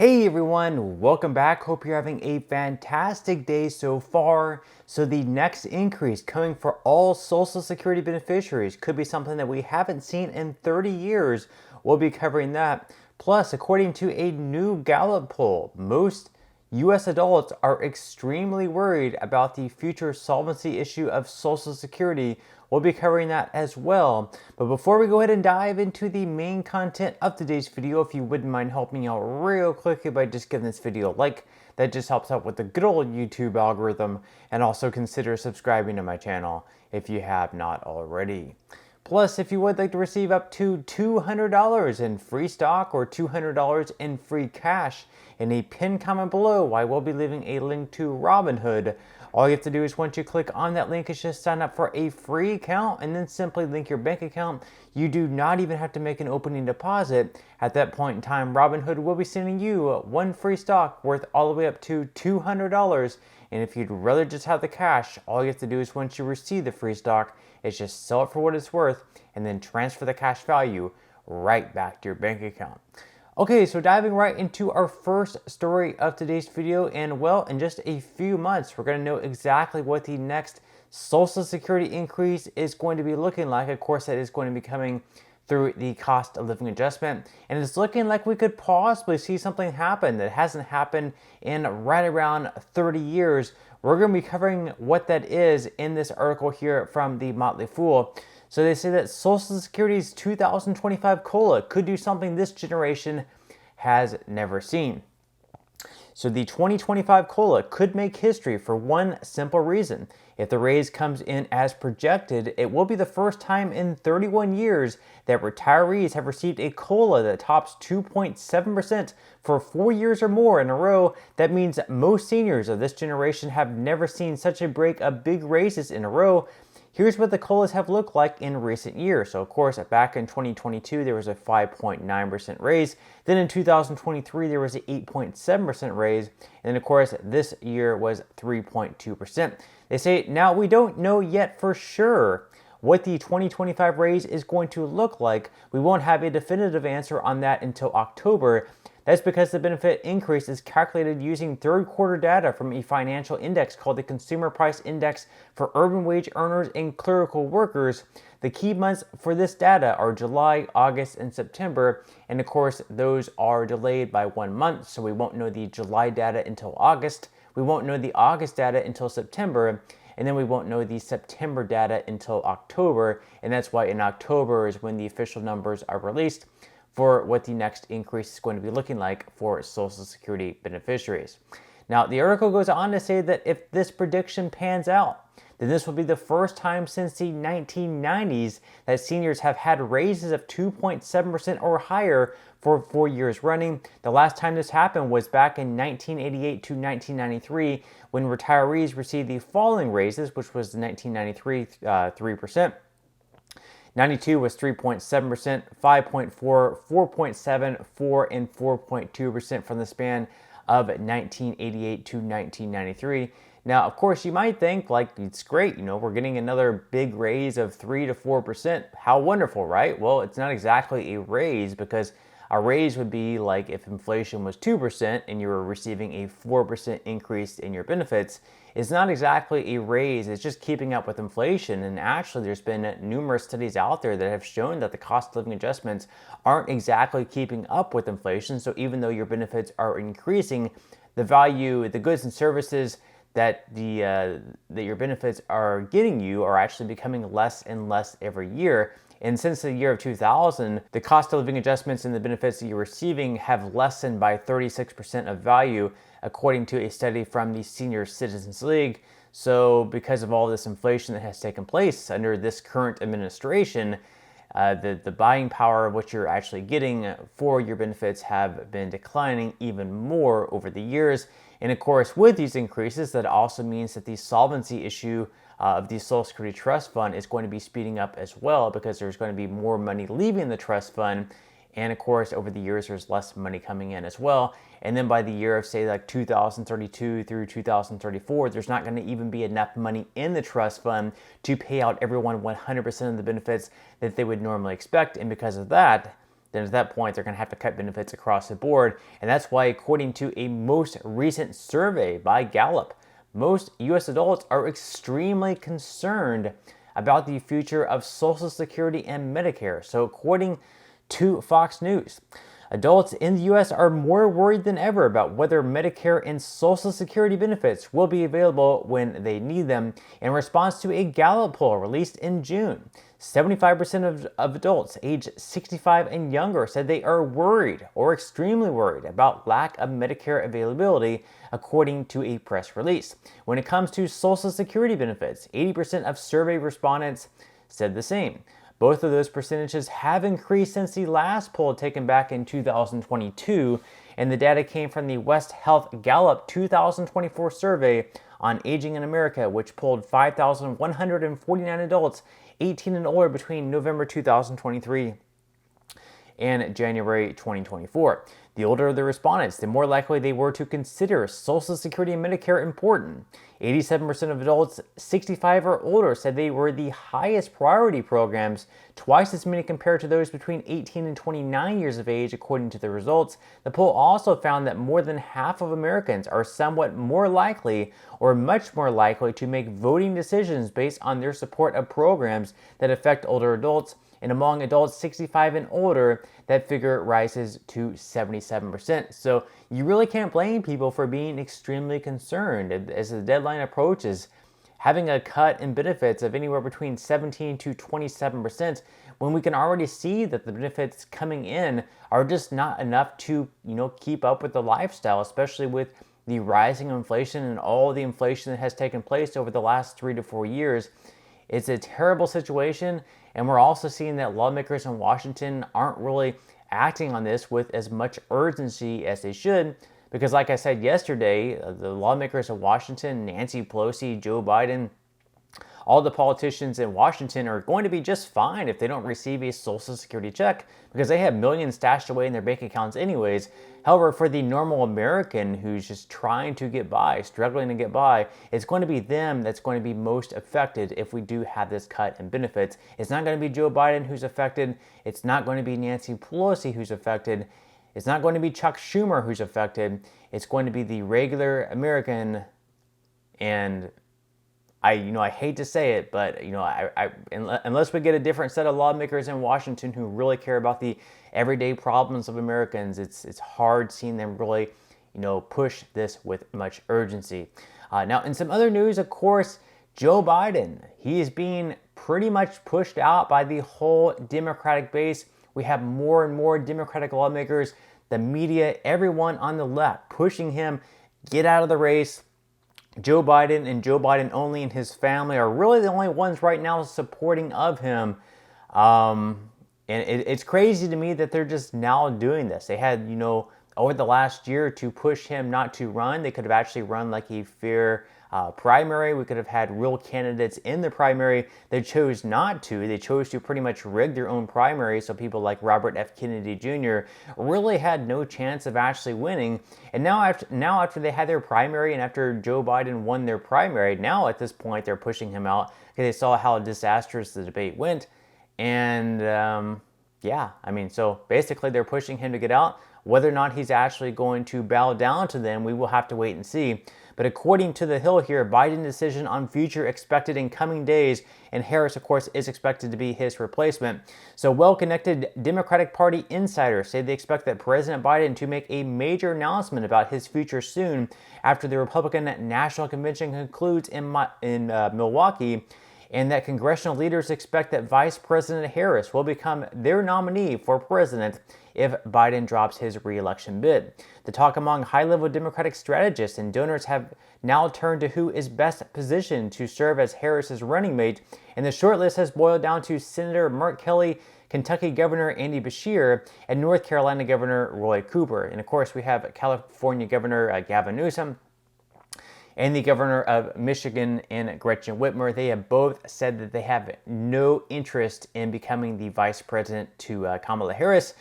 Hey everyone, welcome back. Hope you're having a fantastic day so far. So the next increase coming for all Social Security beneficiaries could be something that we haven't seen in 30 years. We'll be covering that. Plus, according to a new Gallup poll, most US adults are extremely worried about the future solvency issue of Social Security. We'll be covering that as well. But before we go ahead and dive into the main content of today's video, if you wouldn't mind helping me out real quickly by just giving this video a like, that just helps out with the good old YouTube algorithm, and also consider subscribing to my channel if you have not already. Plus, if you would like to receive up to $200 in free stock or $200 in free cash, in a pinned comment below, I will be leaving a link to Robinhood. All you have to do is once you click on that link is just sign up for a free account and then simply link your bank account. You do not even have to make an opening deposit. At that point in time, Robinhood will be sending you one free stock worth all the way up to $200. And if you'd rather just have the cash, all you have to do is once you receive the free stock is just sell it for what it's worth and then transfer the cash value right back to your bank account. Okay, so diving right into our first story of today's video, and well, in just a few months, we're going to know exactly what the next Social Security increase is going to be looking like. Of course, that is going to be coming through the cost of living adjustment, and it's looking like we could possibly see something happen that hasn't happened in right around 30 years. We're going to be covering what that is in this article here from the Motley Fool. So they say that Social Security's 2025 COLA could do something this generation has never seen. So the 2025 COLA could make history for one simple reason. If the raise comes in as projected, it will be the first time in 31 years that retirees have received a COLA that tops 2.7% for 4 years or more in a row. That means most seniors of this generation have never seen such a break of big raises in a row. Here's what the COLAs have looked like in recent years. So of course, back in 2022, there was a 5.9% raise. Then in 2023, there was an 8.7% raise. And then of course, this year was 3.2%. They say, now we don't know yet for sure what the 2025 raise is going to look like. We won't have a definitive answer on that until October. That's because the benefit increase is calculated using third quarter data from a financial index called the Consumer Price Index for urban wage earners and clerical workers. The key months for this data are July, August, and September, and of course those are delayed by 1 month, so we won't know the July data until August, we won't know the August data until September, and then we won't know the September data until October, and that's why in October is when the official numbers are released for what the next increase is going to be looking like for Social Security beneficiaries. Now, the article goes on to say that if this prediction pans out, then this will be the first time since the 1990s that seniors have had raises of 2.7% or higher for 4 years running. The last time this happened was back in 1988 to 1993 when retirees received the following raises, which was the 1993 3%. 92 was 3.7%, 5.4, 4.7, 4, and 4.2% from the span of 1988 to 1993. Now, of course, you might think, like, it's great, we're getting another big raise of 3 to 4%. How wonderful, right? Well, it's not exactly a raise, because a raise would be like if inflation was 2% and you were receiving a 4% increase in your benefits. It's not exactly a raise, it's just keeping up with inflation. And actually, there's been numerous studies out there that have shown that the cost of living adjustments aren't exactly keeping up with inflation. So even though your benefits are increasing, the value, the goods and services that your benefits are getting you are actually becoming less and less every year. And since the year of 2000, the cost of living adjustments and the benefits that you're receiving have lessened by 36% of value, according to a study from the Senior Citizens League. So because of all this inflation that has taken place under this current administration, the buying power of what you're actually getting for your benefits have been declining even more over the years. And of course, with these increases, that also means that the solvency issue of the Social Security Trust Fund is going to be speeding up as well, because there's going to be more money leaving the trust fund. And of course, over the years, there's less money coming in as well. And then by the year of, say, like 2032 through 2034, there's not going to even be enough money in the trust fund to pay out everyone 100% of the benefits that they would normally expect. And because of that, then at that point they're going to have to cut benefits across the board. And that's why, according to a most recent survey by Gallup, most U.S. adults are extremely concerned about the future of Social Security and Medicare. So according to Fox News, adults in the U.S. are more worried than ever about whether Medicare and Social Security benefits will be available when they need them. In response to a Gallup poll released in June, 75% of adults aged 65 and younger said they are worried or extremely worried about lack of Medicare availability, according to a press release. When it comes to Social Security benefits, 80% of survey respondents said the same. Both of those percentages have increased since the last poll taken back in 2022, and the data came from the West Health Gallup 2024 survey on aging in America, which polled 5,149 adults 18 and older between November 2023 and January 2024. The older the respondents, the more likely they were to consider Social Security and Medicare important. 87% of adults 65 or older said they were the highest priority programs, twice as many compared to those between 18 and 29 years of age, according to the results. The poll also found that more than half of Americans are somewhat more likely or much more likely to make voting decisions based on their support of programs that affect older adults. And among adults 65 and older, that figure rises to 77%. So you really can't blame people for being extremely concerned. As the deadline approaches, having a cut in benefits of anywhere between 17 to 27%, when we can already see that the benefits coming in are just not enough to, keep up with the lifestyle, especially with the rising inflation and all the inflation that has taken place over the last 3 to 4 years. It's a terrible situation, and we're also seeing that lawmakers in Washington aren't really acting on this with as much urgency as they should, because like I said yesterday, the lawmakers in Washington, Nancy Pelosi, Joe Biden, all the politicians in Washington are going to be just fine if they don't receive a Social Security check, because they have millions stashed away in their bank accounts anyways. However, for the normal American who's just trying to get by, struggling to get by, it's going to be them that's going to be most affected if we do have this cut in benefits. It's not going to be Joe Biden who's affected. It's not going to be Nancy Pelosi who's affected. It's not going to be Chuck Schumer who's affected. It's going to be the regular American. And I hate to say it, but unless we get a different set of lawmakers in Washington who really care about the everyday problems of Americans, it's hard seeing them really, push this with much urgency. Now, in some other news, of course, Joe Biden, he is being pretty much pushed out by the whole Democratic base. We have more and more Democratic lawmakers, the media, everyone on the left pushing him, get out of the race. Joe Biden and Joe Biden only and his family are really the only ones right now supporting of him. And it's crazy to me that they're just now doing this. They had, over the last year to push him not to run. They could have actually run like a fair primary. We could have had real candidates in the primary. They chose not to. They chose to pretty much rig their own primary, so people like Robert F. Kennedy Jr. really had no chance of actually winning. And now after they had their primary and after Joe Biden won their primary, now at this point they're pushing him out because they saw how disastrous the debate went. And so basically they're pushing him to get out. Whether or not he's actually going to bow down to them, we will have to wait and see. But according to The Hill here, Biden's decision on future expected in coming days, and Harris, of course, is expected to be his replacement. So well-connected Democratic Party insiders say they expect that President Biden to make a major announcement about his future soon after the Republican National Convention concludes in Milwaukee, and that congressional leaders expect that Vice President Harris will become their nominee for president if Biden drops his re-election bid. The talk among high-level Democratic strategists and donors have now turned to who is best positioned to serve as Harris's running mate, and the shortlist has boiled down to Senator Mark Kelly, Kentucky Governor Andy Beshear, and North Carolina Governor Roy Cooper. And of course, we have California Governor Gavin Newsom, and the governor of Michigan and Gretchen Whitmer. They have both said that they have no interest in becoming the vice president to Kamala Harris.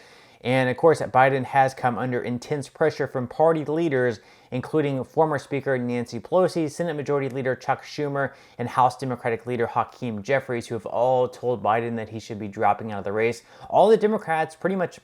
And of course, Biden has come under intense pressure from party leaders, including former Speaker Nancy Pelosi, Senate Majority Leader Chuck Schumer, and House Democratic Leader Hakeem Jeffries, who have all told Biden that he should be dropping out of the race. All the Democrats, pretty much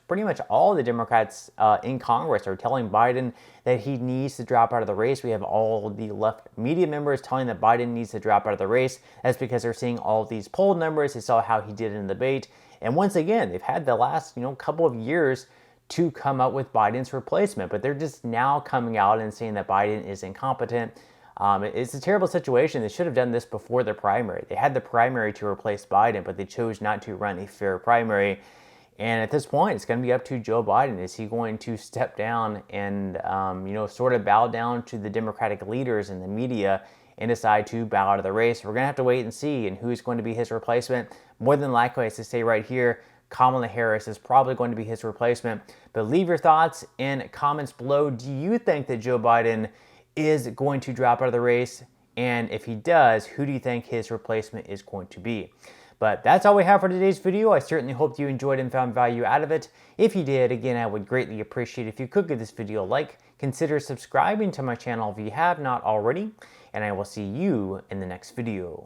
all the Democrats in Congress, are telling Biden that he needs to drop out of the race. We have all the left media members telling that Biden needs to drop out of the race. That's because they're seeing all these poll numbers. They saw how he did in the debate. And once again, they've had the last couple of years to come up with Biden's replacement, but they're just now coming out and saying that Biden is incompetent. It's a terrible situation. They should have done this before the primary. They had the primary to replace Biden, but they chose not to run a fair primary. And at this point, it's going to be up to Joe Biden. Is he going to step down and sort of bow down to the Democratic leaders and the media and decide to bow out of the race? We're going to have to wait and see, and who's going to be his replacement. More than likely, as I say right here, Kamala Harris is probably going to be his replacement. But leave your thoughts in comments below. Do you think that Joe Biden is going to drop out of the race? And if he does, who do you think his replacement is going to be? But that's all we have for today's video. I certainly hope you enjoyed and found value out of it. If you did, again, I would greatly appreciate if you could give this video a like. Consider subscribing to my channel if you have not already. And I will see you in the next video.